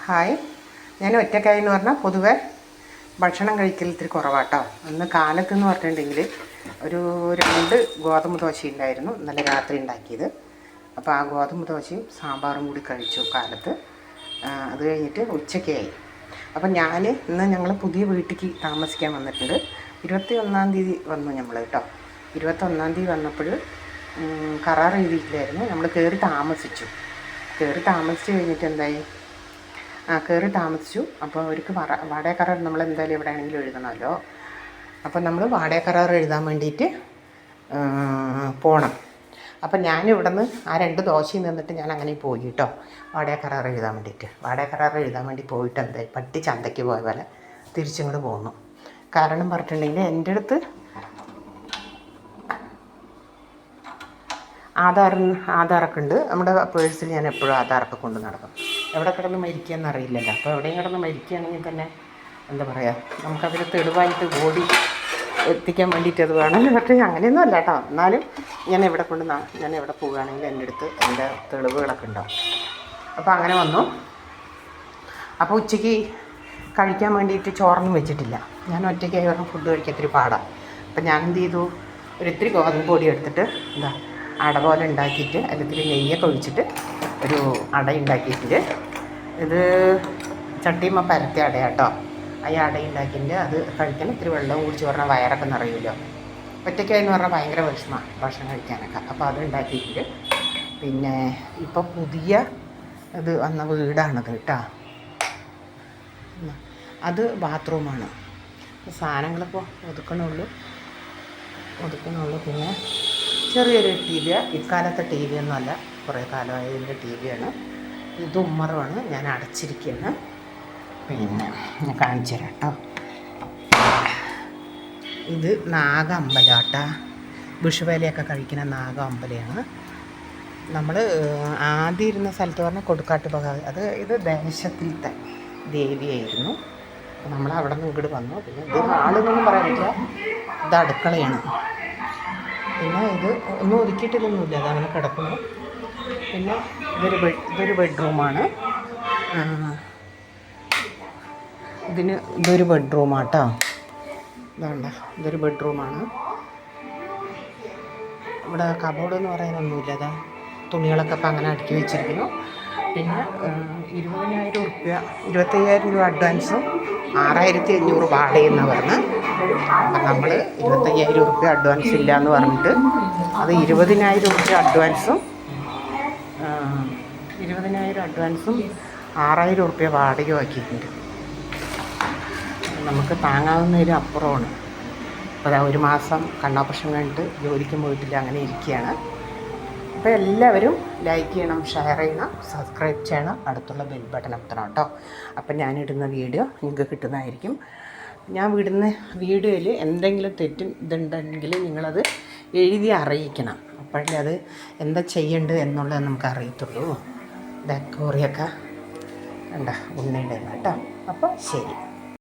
Hi, ഞാൻ ഒറ്റക്കായി എന്ന് പറഞ്ഞാൽ പൊതുവെ ഭക്ഷണം കഴിക്കൽ ഇത്തിരി കുറവാട്ടോ. അന്ന് കാലത്തെന്ന് പറഞ്ഞിട്ടുണ്ടെങ്കിൽ ഒരു 2 ഗോതമ്പ് ദോശ ഉണ്ടായിരുന്നു ഇന്നലെ രാത്രി ഉണ്ടാക്കിയത്. അപ്പോൾ ആ ഗോതമ്പ് ദോശയും സാമ്പാറും കൂടി കഴിച്ചു കാലത്ത്. അത് കഴിഞ്ഞിട്ട് ഉച്ചയ്ക്കായി. അപ്പം ഇന്ന് ഞങ്ങൾ പുതിയ വീട്ടിലേക്ക് താമസിക്കാൻ വന്നിട്ടുണ്ട്. 21-ാം തീയതി വന്നു നമ്മൾ കേട്ടോ. 21-ാം തീയതി വന്നപ്പോൾ കരാർ എഴുതിയിട്ടില്ലായിരുന്നു. നമ്മൾ കയറി താമസിച്ചു കഴിഞ്ഞിട്ട് എന്തായി, കയറി താമസിച്ചു. അപ്പോൾ അവർക്ക് വാടക കരാർ നമ്മൾ എന്തായാലും എവിടെ ആണെങ്കിലും എഴുതണമല്ലോ. അപ്പം നമ്മൾ വാടക കരാർ എഴുതാൻ വേണ്ടിയിട്ട് പോകണം. അപ്പം ഞാനിവിടെ നിന്ന് ആ 2 ദോശയിൽ നിന്നിട്ട് ഞാൻ അങ്ങനെ പോയി കേട്ടോ, വാടക കരാർ എഴുതാൻ വേണ്ടിയിട്ട്. വാടക കരാർ എഴുതാൻ വേണ്ടി പോയിട്ട് എന്തായി, പട്ടി ചന്തയ്ക്ക് പോയ പോലെ തിരിച്ചിങ്ങോട്ട് പോന്നു. കാരണം പറഞ്ഞിട്ടുണ്ടെങ്കിൽ എൻ്റെ അടുത്ത് ആധാറൊക്കെ ഉണ്ട്. നമ്മുടെ പേഴ്സിൽ ഞാൻ എപ്പോഴും ആധാറൊക്കെ കൊണ്ട് നടക്കും. എവിടെ കിടന്ന് മരിക്കുകയെന്ന് അറിയില്ലല്ലോ. അപ്പോൾ എവിടെയും കിടന്ന് മരിക്കുകയാണെങ്കിൽ തന്നെ എന്താ പറയുക, നമുക്കതിൽ തെളിവായിട്ട് ഓടി എത്തിക്കാൻ വേണ്ടിയിട്ട് അത് വേണമല്ലോ. പക്ഷേ അങ്ങനെയൊന്നും അല്ല കേട്ടോ. എന്നാലും ഞാൻ എവിടെ പോവുകയാണെങ്കിൽ എൻ്റെ അടുത്ത് എൻ്റെ തെളിവുകളൊക്കെ ഉണ്ടാവും. അപ്പോൾ അങ്ങനെ വന്നു. അപ്പോൾ ഉച്ചയ്ക്ക് കഴിക്കാൻ വേണ്ടിയിട്ട് ചോറൊന്നും വെച്ചിട്ടില്ല. ഞാൻ ഒറ്റയ്ക്കായി പറഞ്ഞാൽ ഫുഡ് കഴിക്കാൻ ഇത്തിരി പാടാണ്. അപ്പം ഞാൻ എന്ത് ചെയ്തു, ഒരിത്തിരി ഗോതമ്പ് പൊടി എടുത്തിട്ട് അട പോലെ ഉണ്ടാക്കിയിട്ട് അതിലിത്തിരി നെയ്യൊക്കെ ഒഴിച്ചിട്ട് ഒരു അട ഉണ്ടാക്കിയിട്ടുണ്ട്. ഇത് ചട്ടിയുമ്മ പരത്തിയ അടയാട്ടോ. ആ അട ഉണ്ടാക്കിയിട്ട് അത് കഴിക്കാൻ ഇത്തിരി വെള്ളം കുടിച്ച് പറഞ്ഞാൽ വയറൊക്കെ നിറയുമല്ലോ. ഒറ്റയ്ക്കായെന്ന് പറഞ്ഞാൽ ഭയങ്കര വിഷമമാണ് ഭക്ഷണം കഴിക്കാനൊക്കെ. അപ്പോൾ അത് ഉണ്ടാക്കിയിട്ടുണ്ട്. പിന്നെ ഇപ്പോൾ പുതിയ ഇത് വന്ന വീടാണത് കേട്ടോ. അത് ബാത്റൂമാണ്. സാധനങ്ങളിപ്പോൾ ഒതുക്കണുള്ളൂ. പിന്നെ ചെറിയൊരു ടി വി. ഇക്കാലത്തെ ടി വി ഒന്നുമല്ല, കുറേ കാലമായതിൻ്റെ ടി വിയാണ്. ഇത് ഉമ്മറുമാണ്. ഞാൻ അടച്ചിരിക്കുകയാണ്. പിന്നെ ഞാൻ കാണിച്ചു തരാം കേട്ടോ. ഇത് നാഗ അമ്പലമാട്ടാ. വിഷുവേലയൊക്കെ കഴിക്കുന്ന നാഗ അമ്പലമാണ്. നമ്മൾ ആദ്യം ഇരുന്ന സ്ഥലത്ത് പറഞ്ഞാൽ കൊടുക്കാട്ട് ഇത് ദേശത്തിലത്തെ ദേവിയായിരുന്നു. നമ്മൾ അവിടെ നിന്ന് ഇങ്ങോട്ട് വന്നു. പിന്നെ ഇത് ആളെന്നൊന്നും പറയാൻ പറ്റില്ല. ഇത് അടുക്കളയാണ്. പിന്നെ ഇത് ഒന്നും ഒതുക്കിയിട്ടൊന്നുമില്ല, അതങ്ങനെ കിടക്കുന്നു. പിന്നെ ഇതൊരു ബെഡ്റൂമാണ്. ഇതൊരു ബെഡ്റൂമാട്ടോ. ഇതൊരു ബെഡ്റൂമാണ്. ഇവിടെ കബോർഡ് എന്ന് പറയാനൊന്നുമില്ല. തുണികളൊക്കെ അപ്പം അങ്ങനെ അടുക്കി വെച്ചിരിക്കുന്നു. പിന്നെ 25,000 രൂപ അഡ്വാൻസും 6,500 വാടകയെന്നാണ് പറഞ്ഞത്. അപ്പം നമ്മൾ 25,000 രൂപ അഡ്വാൻസ് ഇല്ല എന്ന് പറഞ്ഞിട്ട് അത് 20,000 രൂപ അഡ്വാൻസും 6,000 രൂപ വാടകയും ആക്കിയിട്ടുണ്ട്. നമുക്ക് താങ്ങാവുന്നതിലും അപ്പുറമാണ്. അപ്പോൾ ഒരു മാസം കണ്ണോപ്പറേഷൻ കഴിഞ്ഞിട്ട് ജോലിക്കും പോയിട്ടില്ല, അങ്ങനെ ഇരിക്കുകയാണ്. അപ്പോൾ എല്ലാവരും ലൈക്ക് ചെയ്യണം, ഷെയർ ചെയ്യണം, സബ്സ്ക്രൈബ് ചെയ്യണം, അടുത്തുള്ള ബെൽ ബട്ടൺ അമർത്തണം കേട്ടോ. അപ്പം ഞാനിടുന്ന വീഡിയോ നിങ്ങൾക്ക് കിട്ടുന്നതായിരിക്കും. ഞാൻ വിടുന്ന വീഡിയോയിൽ എന്തെങ്കിലും ഇതുണ്ടെങ്കിൽ നിങ്ങളത് എഴുതി അറിയിക്കണം. അപ്പോഴേ അത് എന്താ ചെയ്യേണ്ടത് എന്നുള്ളത് നമുക്ക് അറിയത്തുള്ളൂ. ഡെക്കോറിയൊക്കെ ഉണ്ട ഉണ്ണിയുടെ കേട്ടോ. അപ്പോൾ ശരി.